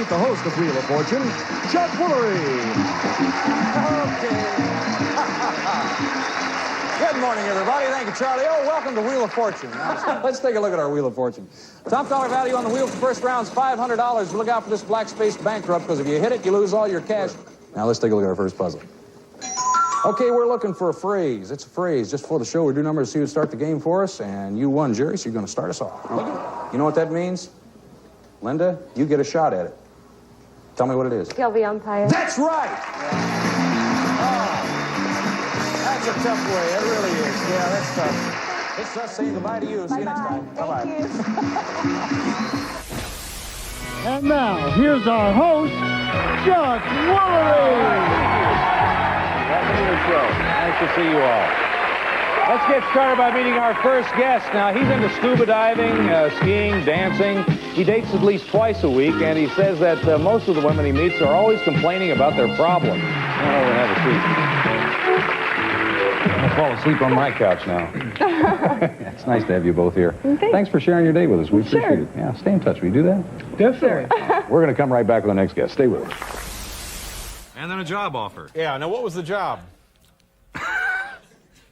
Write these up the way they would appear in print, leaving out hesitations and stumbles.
meet the host of Wheel of Fortune, Chuck Woolery. Okay. Good morning, everybody. Thank you, Charlie. Oh, welcome to Wheel of Fortune. Let's take a look at our Wheel of Fortune. Top dollar value on the wheel for the first round is $500. Look out for this black space bankrupt, because if you hit it, you lose all your cash. Now, let's take a look at our first puzzle. Okay, we're looking for a phrase. It's a phrase. Just before the show, we do numbers to see who would start the game for us, and you won, Jerry, so you're going to start us off. You know what that means? Linda, you get a shot at it. Tell me what it is. Kill the umpire. That's right! That's a tough way. It really is. Yeah, that's tough. It's us saying goodbye to you. See you next time. Bye-bye. Thank you. And now, here's our host, Chuck Woolery. Welcome to the show. Nice to see you all. Let's get started by meeting our first guest. Now, he's into scuba diving, skiing, dancing. He dates at least twice a week, and he says that most of the women he meets are always complaining about their problems. Come on over and have a seat. I'm going to fall asleep on my couch now. It's nice to have you both here. Thanks for sharing your day with us. We appreciate it. Yeah, stay in touch. Will you do that? Definitely. We're going to come right back with the next guest. Stay with us. And then a job offer. Yeah, now what was the job?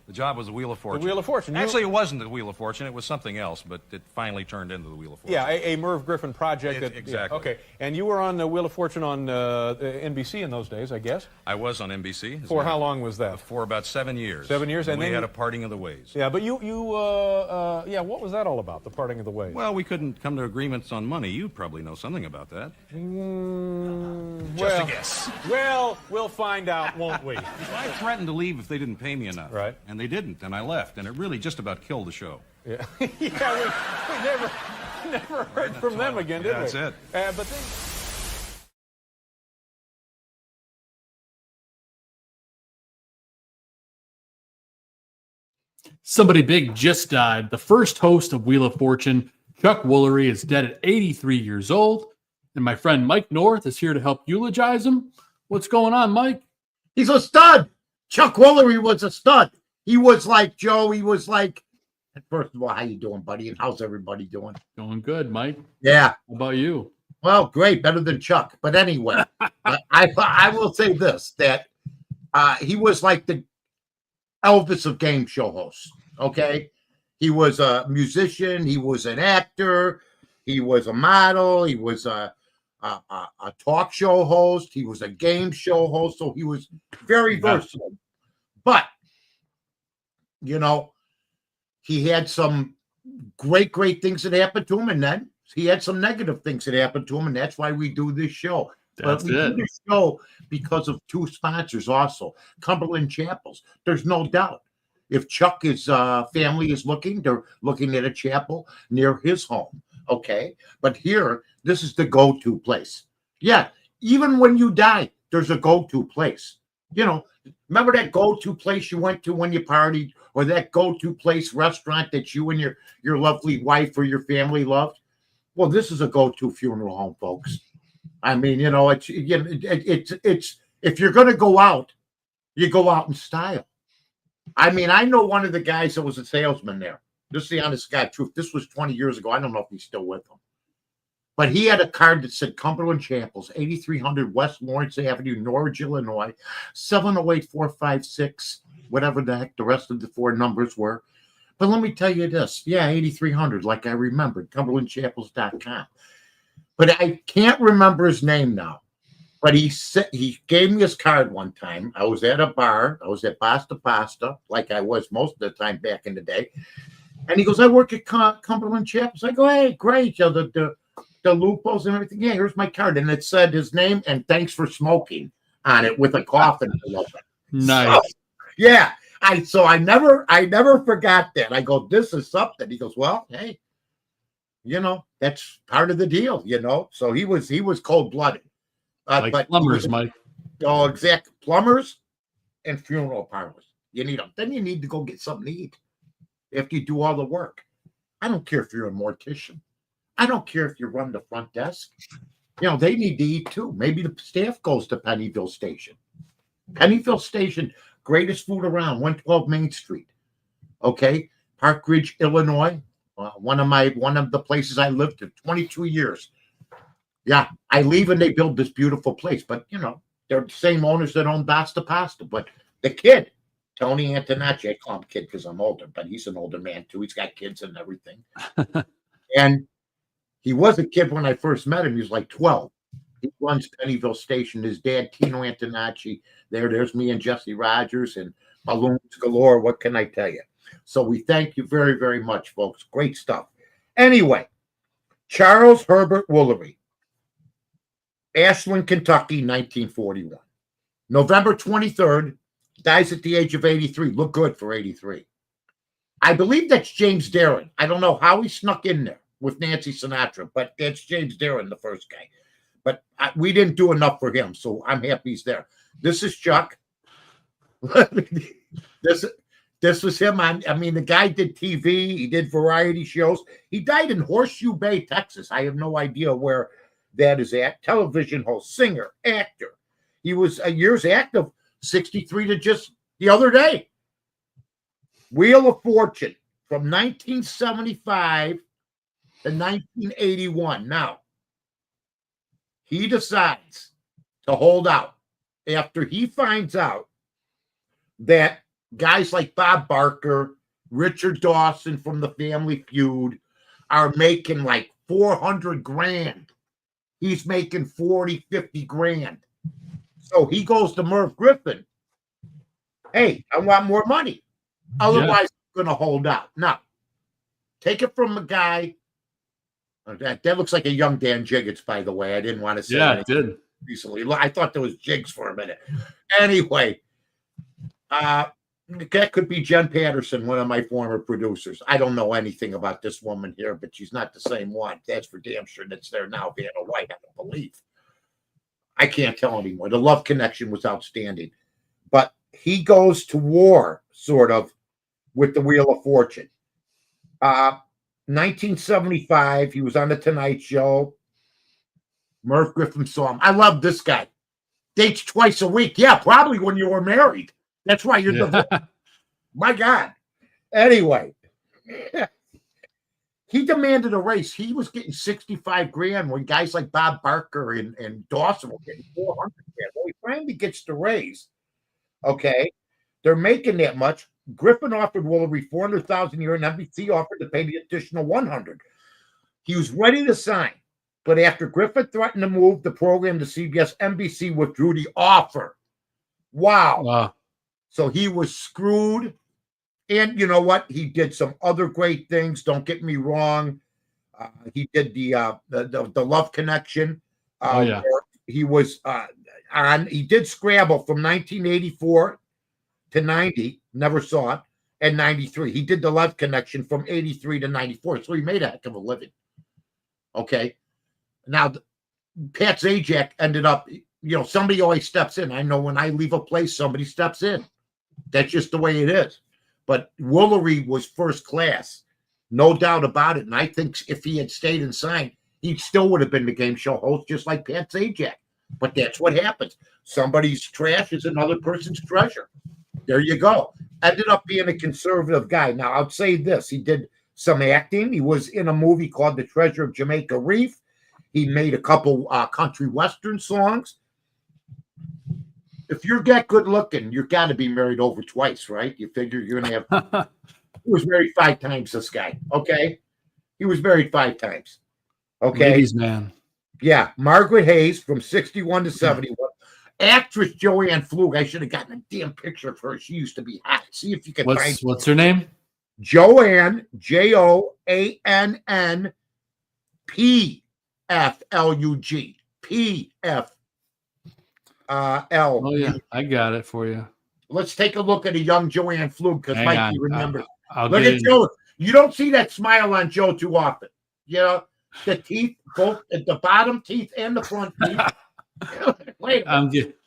The job was the Wheel of Fortune. The Wheel of Fortune. Actually, it wasn't the Wheel of Fortune. It was something else, but it finally turned into the Wheel of Fortune. Yeah, a Merv Griffin project. Exactly. Yeah, okay, and you were on the Wheel of Fortune on NBC in those days, I guess? I was on NBC. For how long was that? For about 7 years. 7 years, and and we then had a parting of the ways. Yeah, but what was that all about, the parting of the ways? Well, we couldn't come to agreements on money. You probably know something about that. Just a guess. Well, we'll find out, won't we? I threatened to leave if they didn't pay me enough. Right. And they didn't, and I left, and it really just about killed the show. Yeah, yeah, we never heard from them again, did we? That's it. But then... Somebody big just died. The first host of Wheel of Fortune, Chuck Woolery, is dead at 83 years old. And my friend Mike North is here to help eulogize him. What's going on, Mike? He's a stud. Chuck Woolery was a stud. He was like Joe. He was like, first of all, how you doing, buddy? And how's everybody doing? Going good, Mike. Yeah. How about you? Well, great. Better than Chuck. But anyway, I will say this, that he was like the Elvis of game show hosts, okay? He was a musician. He was an actor. He was a model. He was a talk show host. He was a game show host. So he was very versatile. But, you know, he had some great things that happened to him. And then he had some negative things that happened to him. And that's why we do this show. That's but we do this show because of two sponsors also. Cumberland Chapels. There's no doubt. If Chuck's family is looking, they're looking at a chapel near his home. Okay. But here, this is the go-to place. Yeah. Even when you die, there's a go-to place. You know, remember that go-to place you went to when you partied, or that go-to place restaurant that you and your lovely wife or your family loved? Well, this is a go-to funeral home, folks. I mean, you know, it's if you're going to go out, you go out in style. I mean, I know one of the guys that was a salesman there. This is the honest God truth. This was 20 years ago. I don't know if he's still with them. But he had a card that said Cumberland Chapels, 8300 West Lawrence Avenue, Norwich, Illinois, 708-456, whatever the heck the rest of the four numbers were. But let me tell you this. Yeah, 8300, like I remembered, cumberlandchapels.com. But I can't remember his name now. But he gave me his card one time. I was at a bar. I was at Pasta, like I was most of the time back in the day. And he goes, I work at Cumberland Chapels. I go, hey, great. You know, the loopholes and everything. Yeah, here's my card. And it said his name and thanks for smoking on it with a coffin below it. Nice. So, yeah. I never forgot that. I go, this is something. He goes, well, hey, you know, that's part of the deal, you know. So he was cold-blooded. Like but plumbers, Mike. Oh, exactly. Plumbers and funeral parlors. You need them. Then you need to go get something to eat after you do all the work. I don't care if you're a mortician. I don't care if you run the front desk. You know, they need to eat too. Maybe the staff goes to Pennyville Station. Pennyville Station, greatest food around, 112 Main Street. Okay? Park Ridge, Illinois. One of the places I lived for 22 years. Yeah, I leave and they build this beautiful place. But, you know, they're the same owners that own Basta Pasta. But the kid, Tony Antonacci, I call him kid because I'm older, but he's an older man too. He's got kids and everything. And he was a kid when I first met him. He was like 12. He runs Pennyville Station. His dad, Tino Antonacci. There's me and Jesse Rogers and balloons galore. What can I tell you? So we thank you very, very much, folks. Great stuff. Anyway, Charles Herbert Woolery, Ashland, Kentucky, 1941. November 23rd, dies at the age of 83. Look good for 83. I believe that's James Darren. I don't know how he snuck in there with Nancy Sinatra, but that's James Darren, the first guy. But we didn't do enough for him, so I'm happy he's there. This is Chuck. This was him. I mean, the guy did TV. He did variety shows. He died in Horseshoe Bay, Texas. I have no idea where that is at. Television host, singer, actor. He was a years active, 63 to just the other day. Wheel of Fortune from 1975 to 1981. Now, he decides to hold out after he finds out that guys like Bob Barker, Richard Dawson from the Family Feud are making like 400 grand. He's making 40, 50 grand. So he goes to Merv Griffin. Hey, I want more money. Otherwise, I'm going to hold out. Now, take it from a guy. That looks like a young Dan Jiggets, by the way. I didn't want to say it did. Recently. I thought there was Jigs for a minute. Anyway, that could be Jen Patterson, one of my former producers. I don't know anything about this woman here, but she's not the same one. That's for damn sure that's there now. Vanna White, I don't believe. I can't tell anymore. The love connection was outstanding. But he goes to war, sort of, with the Wheel of Fortune. 1975, he was on the Tonight Show. Merv Griffin saw him. I love this guy. Dates twice a week. Yeah, probably when you were married. That's why you're divorced. My God. Anyway, he demanded a raise. He was getting 65 grand when guys like Bob Barker and Dawson were getting 400 grand. Well, he finally gets the raise. Okay. They're making that much. Griffin offered Woolery $400,000 a year, and NBC offered to pay the additional $100,000. He was ready to sign, but after Griffin threatened to move the program to CBS, NBC withdrew the offer. Wow. So he was screwed. And you know what? He did some other great things. Don't get me wrong. He did the Love Connection. He was on. He did Scrabble from 1984 to 90. Never saw it. And 93. He did the Love Connection from 83 to 94. So he made a heck of a living. Okay. Now, Pat Zajac ended up. You know, somebody always steps in. I know when I leave a place, somebody steps in. That's just the way it is. But Woolery was first class, no doubt about it. And I think if he had stayed and signed, he still would have been the game show host, just like Pat Zajac. But that's what happens. Somebody's trash is another person's treasure. There you go. Ended up being a conservative guy. Now, I'll say this. He did some acting. He was in a movie called The Treasure of Jamaica Reef. He made a couple country western songs. If you're that good looking, you've got to be married over twice, right? You figure you're going to have. He was married 5 times, this guy. Okay. He was married 5 times. Okay. Ladies, man. Yeah. Margaret Hayes from 61 to 71. Actress Joanne Flug. I should have gotten a damn picture of her. She used to be hot. See if you can find. What's her name? Joanne, Joann PFLUG. PF. L. Oh yeah, I got it for you. Let's take a look at a young Joanne Flug because Mikey remembers. Look at Joe. You don't see that smile on Joe too often. You know, the teeth, both at the bottom teeth and the front teeth. Wait a minute.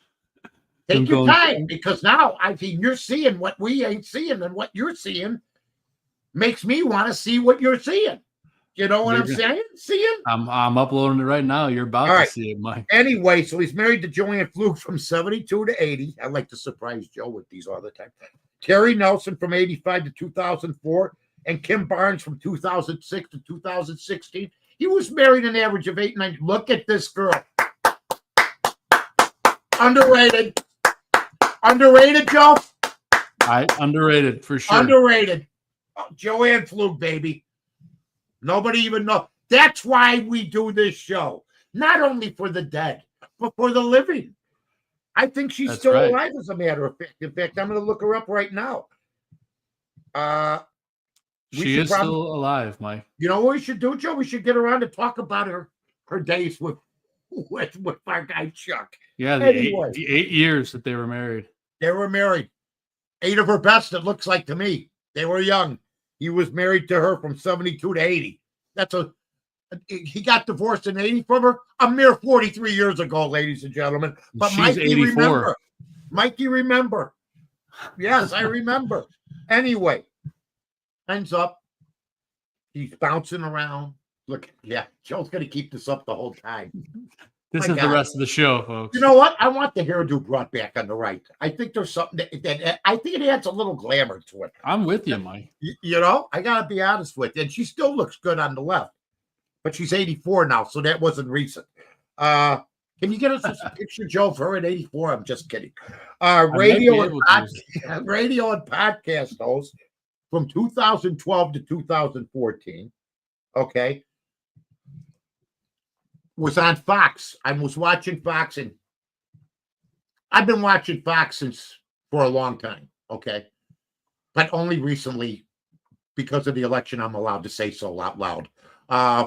Take your time because now I think you're seeing what we ain't seeing, and what you're seeing makes me want to see what you're seeing. You know what I'm saying? Seeing? I'm uploading it right now. You're about to see it, Mike. Anyway, so he's married to Joanne Flug from 72 to 80. I like to surprise Joe with these all the time. Terry Nelson from 85 to 2004, and Kim Barnes from 2006 to 2016. He was married an average of 8, 9. Look at this girl. Underrated. Underrated, Joe? Underrated for sure. Underrated. Oh, Joanne Flug, baby. Nobody even knows. That's why we do this show. Not only for the dead, but for the living. I think she's That's still right. alive, as a matter of fact. In fact, I'm going to look her up right now. She is still alive, Mike. You know what we should do, Joe? We should get around to talk about her days with our guy Chuck. Yeah, the, Anyway. the 8 years that they were married. They were married. 8 of her best, it looks like to me. They were young. He was married to her from 72 to 80. He got divorced in 80 from her a mere 43 years ago, ladies and gentlemen. But She's Mikey, 84. remember. Mikey, remember. Yes, I remember. Anyway, ends up. He's bouncing around. Look, yeah, Joe's going to keep this up the whole time. This is the rest of the show, folks. You know what? I want the hairdo brought back on the right. I think there's something that I think it adds a little glamour to it. I'm with you, Mike. You know, I got to be honest with you. And she still looks good on the left. But she's 84 now, so that wasn't recent. Can you get us a picture, Joe, of her at 84? I'm just kidding. Radio and podcast host from 2012 to 2014. Okay. Was on Fox. I was watching Fox, and I've been watching Fox for a long time. Okay. But only recently, because of the election, I'm allowed to say so out loud.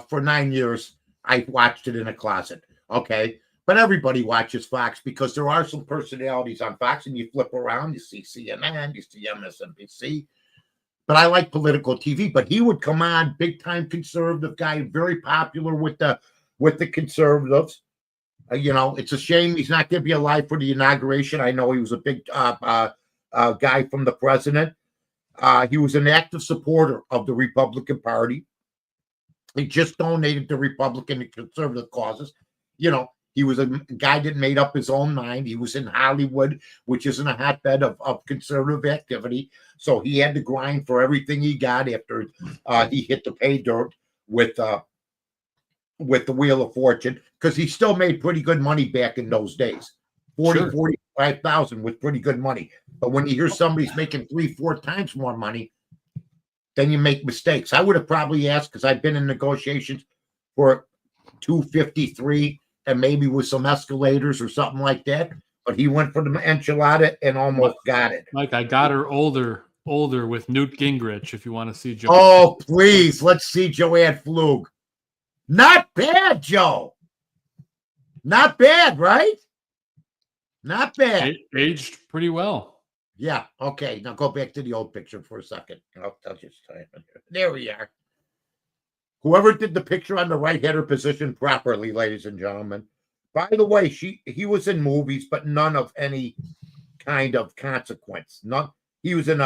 For 9 years, I watched it in a closet. Okay. But everybody watches Fox because there are some personalities on Fox, and you flip around, you see CNN, you see MSNBC. But I like political TV. But he would come on, big time conservative guy, very popular with the conservatives. You know, it's a shame he's not going to be alive for the inauguration. I know he was a big guy from the president. He was an active supporter of the Republican Party. He just donated to Republican and conservative causes. You know, he was a guy that made up his own mind. He was in Hollywood, which isn't a hotbed of conservative activity. So he had to grind for everything he got after he hit the pay dirt with the Wheel of Fortune, because he still made pretty good money back in those days. 45,000 was pretty good money. But when you hear somebody's making 3-4 times more money, then you make mistakes. I would have probably asked, because I've been in negotiations for 253 and maybe with some escalators or something like that. But he went for the enchilada and almost got it. Mike, I got her older with Newt Gingrich, if you want to see Joe. Oh, please. Let's see Joanne Flug. Not bad, Joe. Not bad, right? Not bad. Aged pretty well. Yeah. Okay. Now go back to the old picture for a second. I'll just tell you. There we are. Whoever did the picture on the right had her positioned properly, ladies and gentlemen. By the way, he was in movies, but none of any kind of consequence. None. He was in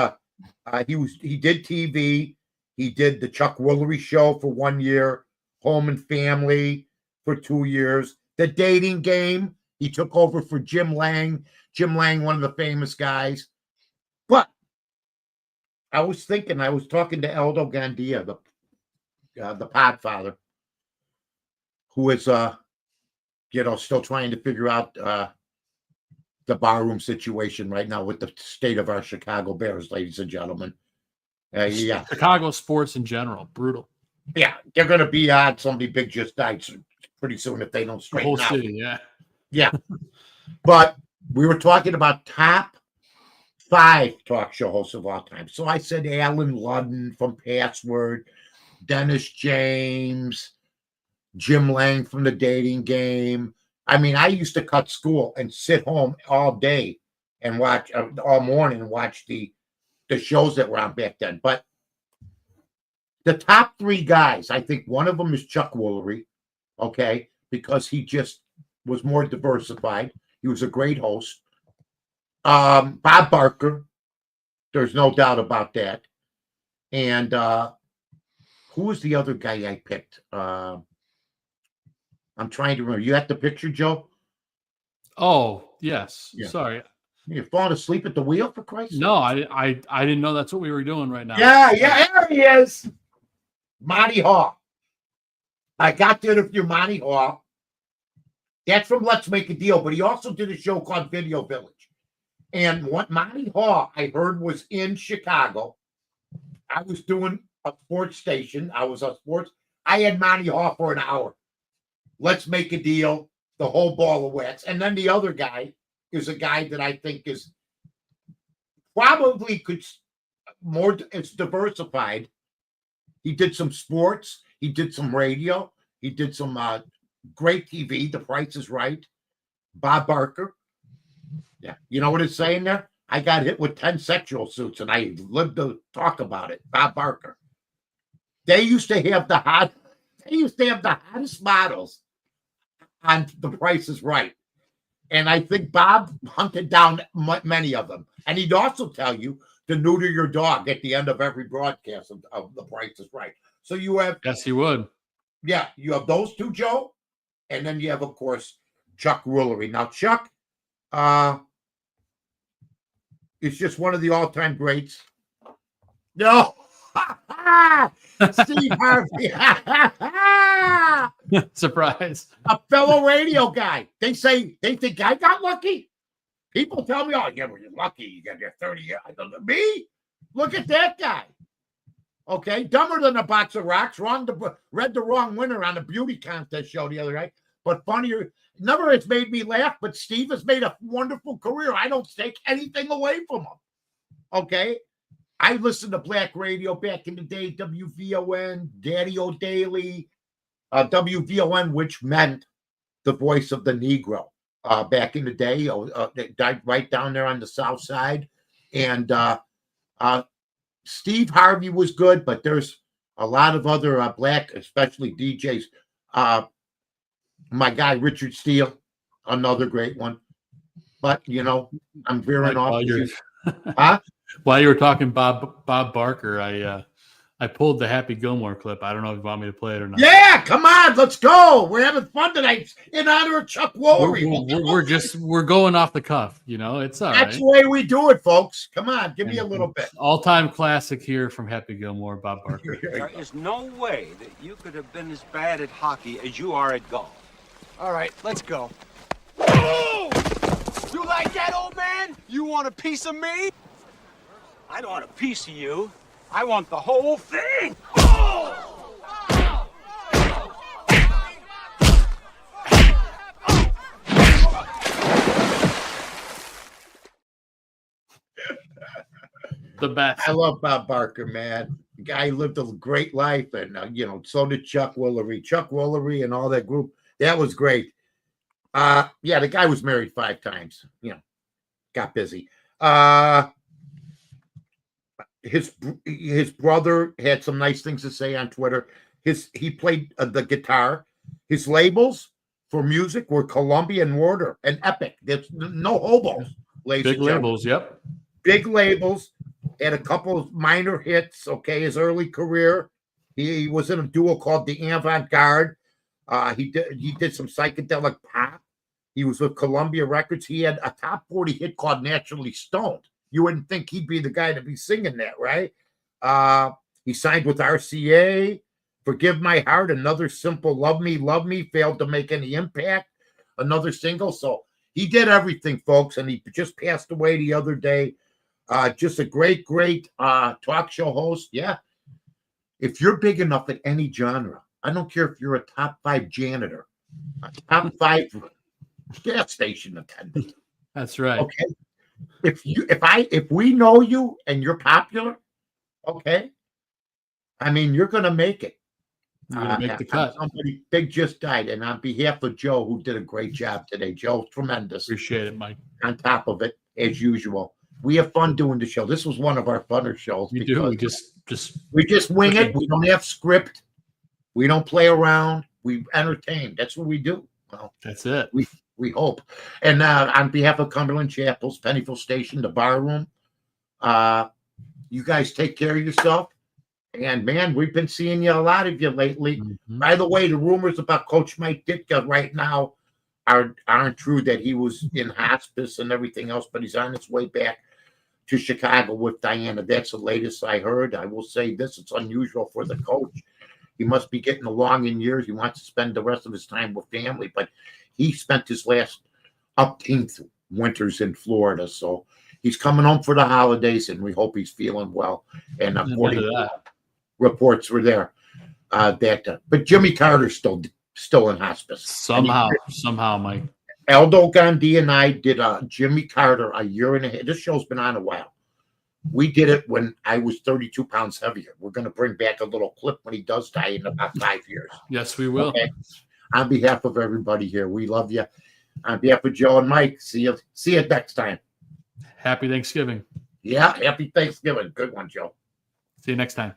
he did TV. He did the Chuck Woolery show for 1 year. Home and Family for 2 years. The Dating Game, he took over for Jim Lang. Jim Lang, one of the famous guys. But I was talking to Aldo Gandia, the Podfather, who is still trying to figure out the barroom situation right now with the state of our Chicago Bears, ladies and gentlemen. Yeah, Chicago sports in general, brutal. Yeah, they're going to be on. Somebody big just died pretty soon if they don't straighten the whole out. City, yeah. Yeah. But we were talking about top 5 talk show hosts of all time. So I said Alan Ludden from Password, Dennis James, Jim Lang from The Dating Game. I mean, I used to cut school and sit home all day and watch all morning and watch the shows that were on back then. But the top 3 guys, I think one of them is Chuck Woolery, okay, because he just was more diversified. He was a great host. Bob Barker, there's no doubt about that. And who was the other guy I picked? I'm trying to remember. You got the picture, Joe? Oh, yes. Yeah. Sorry. You're falling asleep at the wheel, for Christ's sake? No, I didn't know that's what we were doing right now. Yeah, there he is. Monty Hall. I got to interview Monty Hall. That's from Let's Make a Deal, but he also did a show called Video Village. And what Monty Hall, I heard, was in Chicago. I was doing a sports station. I had Monty Hall for an hour. Let's Make a Deal, the whole ball of wax. And then the other guy is a guy that I think is probably it's diversified. He did some sports. He did some radio. He did some great TV. The Price is Right. Bob Barker. Yeah. You know what it's saying there? I got hit with 10 sexual suits and I lived to talk about it. Bob Barker. They used to have the hottest models on The Price is Right. And I think Bob hunted down many of them. And he'd also tell you to neuter your dog at the end of every broadcast of The Price is Right. So you have... Yes, he would. Yeah, you have those two, Joe. And then you have, of course, Chuck Woolery. Now, Chuck is just one of the all-time greats. No. Steve Harvey. Surprise. A fellow radio guy. They think I got lucky. People tell me, oh, yeah, well, you're lucky. You got your 30 years. I don't know. Me? Look at that guy. Okay, dumber than a box of rocks. Read the wrong winner on the beauty contest show the other night. But funnier, never has made me laugh, but Steve has made a wonderful career. I don't take anything away from him. Okay? I listened to black radio back in the day, WVON, Daddy O'Daly, WVON, which meant the voice of the Negro back in the day. They died right down there on the South Side. And Steve Harvey was good, but there's a lot of other black, especially DJs. My guy, Richard Steele, another great one. But, you know, I'm veering off. While you were talking Bob Barker, I pulled the Happy Gilmore clip. I don't know if you want me to play it or not. Yeah, come on, let's go. We're having fun tonight in honor of Chuck Woolery. We're going off the cuff, you know. It's all That's right. the way we do it, folks. Come on, give me a little bit. All-time classic here from Happy Gilmore, Bob Barker. There is no way that you could have been as bad at hockey as you are at golf. All right, let's go. Oh! You like that, old man? You want a piece of me? I don't want a piece of you. I want the whole thing. Oh! The best. I love Bob Barker, man. The guy lived a great life, and you know, so did Chuck Woolery. Chuck Woolery and all that group. That was great. Yeah, the guy was married 5 times. You know, got busy. His brother had some nice things to say on Twitter. He played the guitar. His labels for music were Columbia and Warner and Epic. There's no hobos. Big labels, yep. Big labels. Had a couple of minor hits. Okay, his early career, he was in a duo called the Avant-Garde. He did some psychedelic pop. He was with Columbia Records. He had a top 40 hit called Naturally Stoned. You wouldn't think he'd be the guy to be singing that, right? He signed with RCA. Forgive My Heart, another simple Love Me, failed to make any impact. Another single. So he did everything, folks, and he just passed away the other day. Just a great talk show host. Yeah. If you're big enough in any genre, I don't care if you're a top 5 janitor, a top 5 gas station attendant. That's right. Okay. If we know you and you're popular, okay, I mean, you're gonna make it. You're gonna make the cut. Somebody big just died, and on behalf of Joe, who did a great job today, Joe, tremendous. Appreciate it, Mike. On top of it, as usual, we have fun doing the show. This was one of our funner shows. We do. We just wing it. We don't have script. We don't play around. We entertain. That's what we do. Well, that's it. We hope. And on behalf of Cumberland Chapels, Pennyville Station, the bar room, you guys take care of yourself. And, man, we've been seeing a lot of you lately. Mm-hmm. By the way, the rumors about Coach Mike Ditka right now aren't true, that he was in hospice and everything else, but he's on his way back to Chicago with Diana. That's the latest I heard. I will say this, it's unusual for the coach. He must be getting along in years. He wants to spend the rest of his time with family, but he spent his last 18th winters in Florida. So he's coming home for the holidays, and we hope he's feeling well. And according to that, reports were there but Jimmy Carter's still in hospice. Somehow, Mike. Aldo Gandhi and I did Jimmy Carter a year and a half. This show's been on a while. We did it when I was 32 pounds heavier. We're going to bring back a little clip when he does die in about 5 years. Yes, we will. Okay? On behalf of everybody here, we love you. On behalf of Joe and Mike, see you next time. Happy Thanksgiving. Yeah, happy Thanksgiving. Good one, Joe. See you next time.